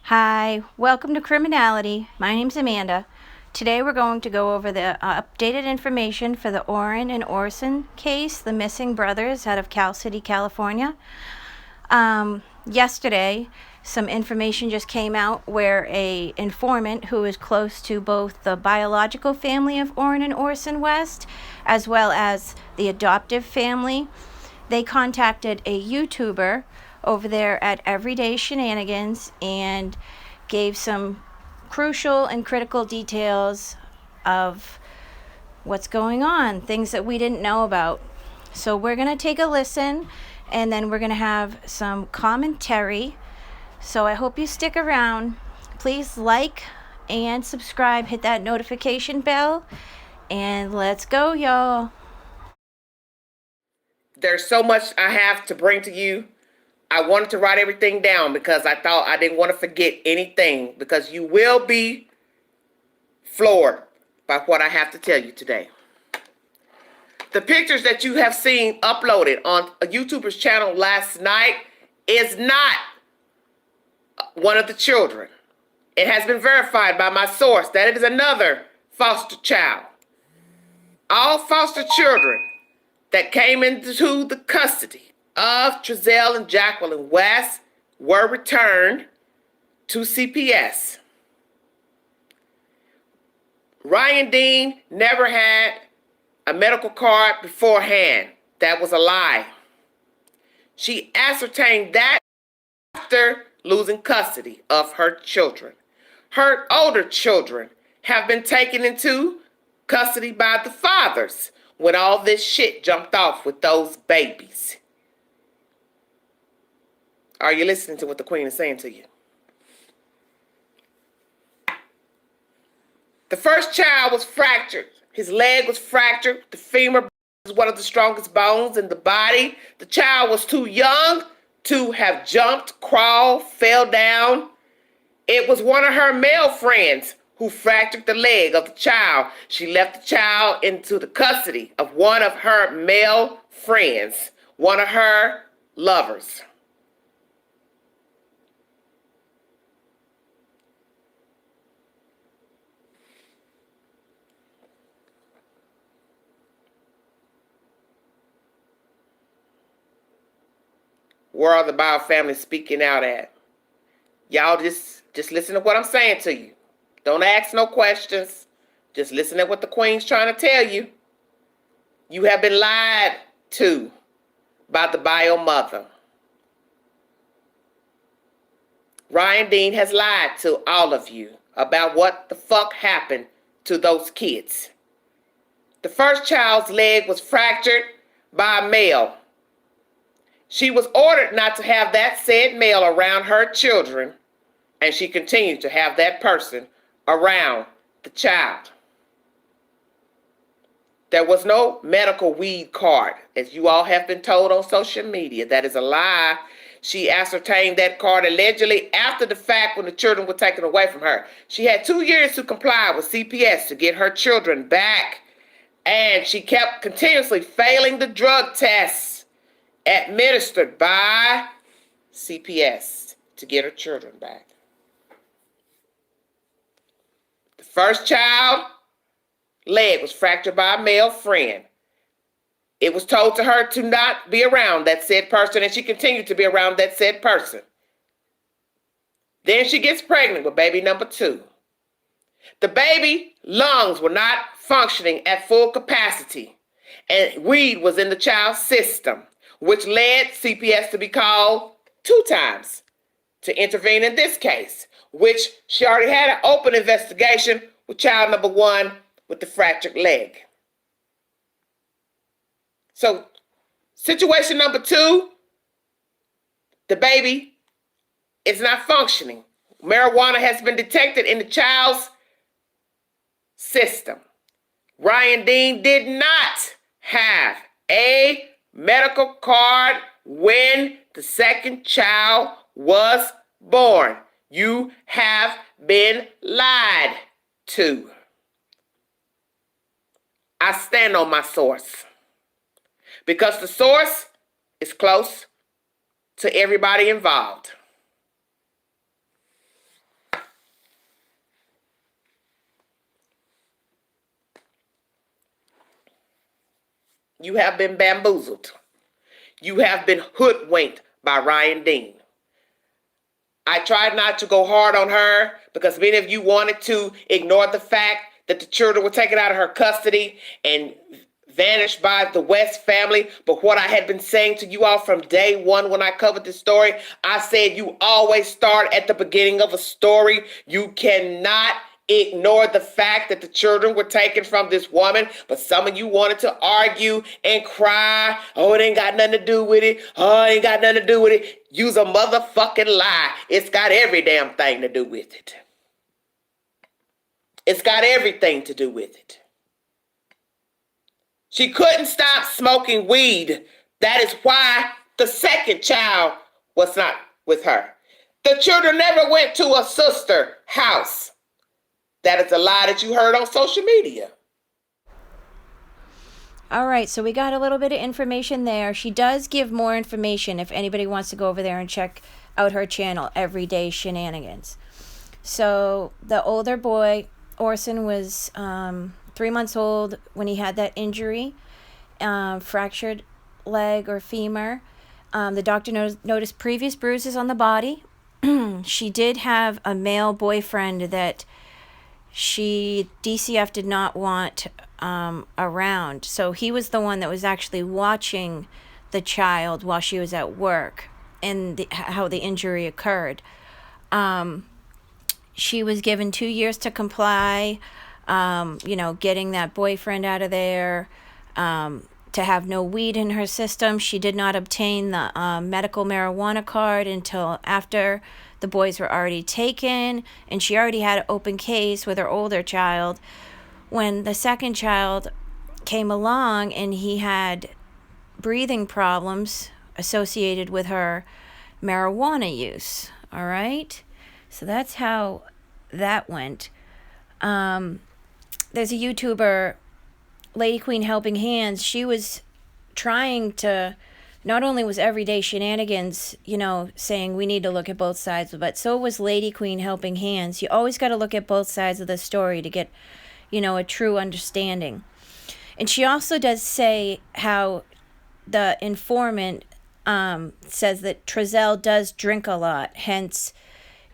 Hi, welcome to Criminality. My name's Amanda. Today we're going to go over the updated information for the Orrin and Orson case, the missing brothers out of Cal City, California. Yesterday, some information just came out where a informant who is close to both the biological family of Orrin and Orson West as well as the adoptive family, they contacted a YouTuber over there at Everyday Shananigans and gave some crucial and critical details of what's going on, things that we didn't know about. So we're going to take a listen and then we're going to have some commentary. So I hope you stick around. Please like and subscribe, hit that notification bell, and let's go, y'all. There's so much I have to bring to you. I wanted to write everything down because I thought I didn't want to forget anything, because you will be floored by what I have to tell you today. The pictures that you have seen uploaded on a YouTuber's channel last night is not one of the children. It has been verified by my source that it is another foster child. All foster children that came into the custody of Trezell and Jacqueline West were returned to CPS. Ryan Dean never had a medical card beforehand. That was a lie. She ascertained that after losing custody of her children. Her older children have been taken into custody by the fathers when all this shit jumped off with those babies. Are you listening to what the Queen is saying to you? The first child was fractured. His leg was fractured. The femur is one of the strongest bones in the body. The child was too young to have jumped, crawled, fell down. It was one of her male friends who fractured the leg of the child. She left the child into the custody of one of her male friends, one of her lovers. Where are the Bio family speaking out at? Y'all just listen to what I'm saying to you. Don't ask no questions. Just listen to what the Queen's trying to tell you. You have been lied to by the bio mother. Ryan Dean has lied to all of you about what the fuck happened to those kids. The first child's leg was fractured by a male. She was ordered not to have that said male around her children, and she continued to have that person around the child. There was no medical weed card, as you all have been told on social media. That is a lie. She ascertained that card allegedly after the fact when the children were taken away from her. She had 2 years to comply with CPS to get her children back, and she kept continuously failing the drug tests administered by CPS to get her children back. The first child leg was fractured by a male friend. It was told to her to not be around that said person, and she continued to be around that said person. Then she gets pregnant with baby number 2. The baby lungs were not functioning at full capacity, and weed was in the child's system, which led CPS to be called 2 times to intervene in this case, which she already had an open investigation with child number 1 with the fractured leg. So, situation number 2, the baby is not functioning. Marijuana has been detected in the child's system. Ryan Dean did not have a medical card when the second child was born. You have been lied to. I stand on my source because the source is close to everybody involved. You have been bamboozled. You have been hoodwinked by Ryan Dean. I tried not to go hard on her because many of you wanted to ignore the fact that the children were taken out of her custody and vanished by the West family. But what I had been saying to you all from day one when I covered this story, I said you always start at the beginning of a story. You cannot ignore the fact that the children were taken from this woman, but some of you wanted to argue and cry. Oh, it ain't got nothing to do with it. Oh, it ain't got nothing to do with it. Use a motherfucking lie. It's got every damn thing to do with it. It's got everything to do with it. She couldn't stop smoking weed. That is why the second child was not with her. The children never went to a sister house. That is a lie that you heard on social media. All right, so we got a little bit of information there. She does give more information if anybody wants to go over there and check out her channel, Everyday Shananigans. So the older boy, Orson, was 3 months old when he had that injury, fractured leg or femur. The doctor noticed previous bruises on the body. She did have a male boyfriend that DCF did not want around. So he was the one that was actually watching the child while she was at work and how the injury occurred. She was given 2 years to comply, getting that boyfriend out of there, to have no weed in her system. She did not obtain the medical marijuana card until after the boys were already taken, and she already had an open case with her older child. When the second child came along and he had breathing problems associated with her marijuana use, all right? So that's how that went. There's a YouTuber, Lady Queen Helping Hands. She was trying to, not only was Everyday Shananigans, saying we need to look at both sides, but so was Lady Queen Helping Hands. You always got to look at both sides of the story to get, a true understanding. And she also does say how the informant says that Trezell does drink a lot, hence,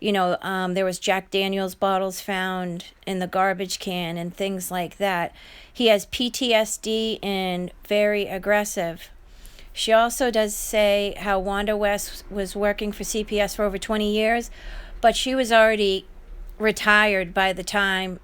there was Jack Daniels bottles found in the garbage can and things like that. He has PTSD and very aggressive. She also does say how Wanda West was working for CPS for over 20 years, but she was already retired by the time,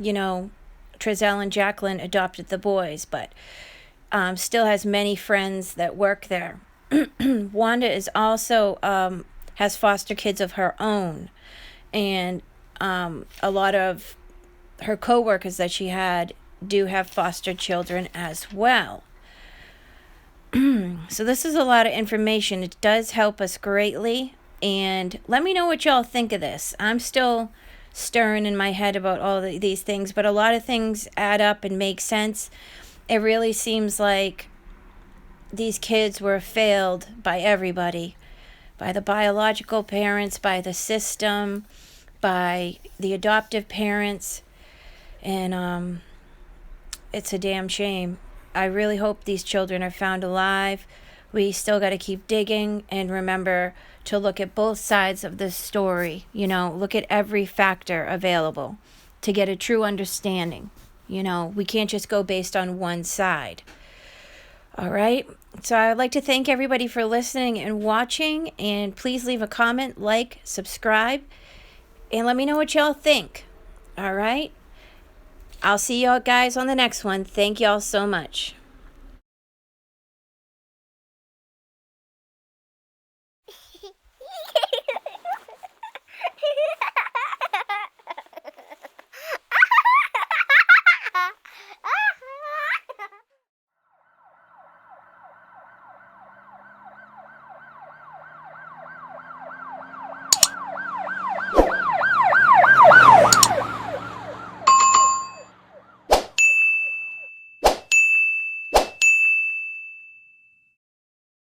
Trezell and Jacqueline adopted the boys, but still has many friends that work there. Wanda is also has foster kids of her own, and a lot of her co-workers that she had do have foster children as well. So this is a lot of information. It does help us greatly, and let me know what y'all think of this. I'm still stirring in my head about all these things, but a lot of things add up and make sense. It really seems like these kids were failed by everybody, by the biological parents, by the system, by the adoptive parents, and it's a damn shame. I really hope these children are found alive. We still got to keep digging and remember to look at both sides of this story. Look at every factor available to get a true understanding. We can't just go based on one side. All right. So I would like to thank everybody for listening and watching. And please leave a comment, like, subscribe, and let me know what y'all think. All right. I'll see y'all guys on the next one. Thank y'all so much.